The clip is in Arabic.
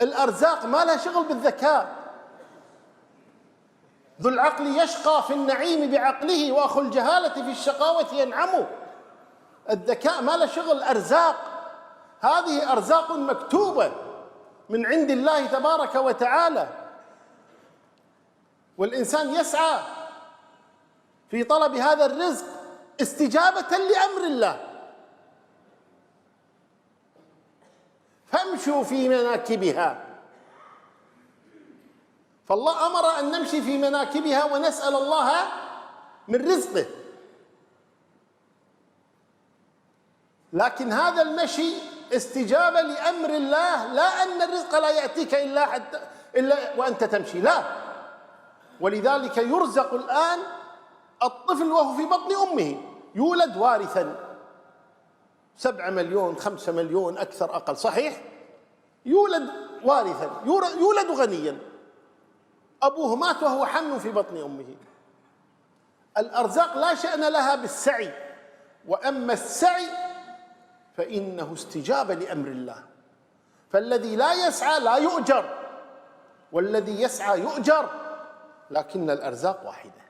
الأرزاق ما لها شغل بالذكاء. ذو العقل يشقى في النعيم بعقله، وأخو الجهالة في الشقاوة ينعم. الذكاء ما له شغل. أرزاق هذه أرزاق مكتوبة من عند الله تبارك وتعالى، والإنسان يسعى في طلب هذا الرزق استجابة لأمر الله. فامشوا في مناكبها، فالله أمر أن نمشي في مناكبها ونسأل الله من رزقه، لكن هذا المشي استجابة لأمر الله، لا أن الرزق لا يأتيك إلا وأنت تمشي، لا. ولذلك يرزق الآن الطفل وهو في بطن أمه، يولد وارثا 7 مليون 5 مليون أكثر أقل، صحيح؟ يولد وارثا، يولد غنيا، أبوه مات وهو حن في بطن أمه. الأرزاق لا شأن لها بالسعي، وأما السعي فإنه استجابة لأمر الله. فالذي لا يسعى لا يؤجر، والذي يسعى يؤجر، لكن الأرزاق واحدة.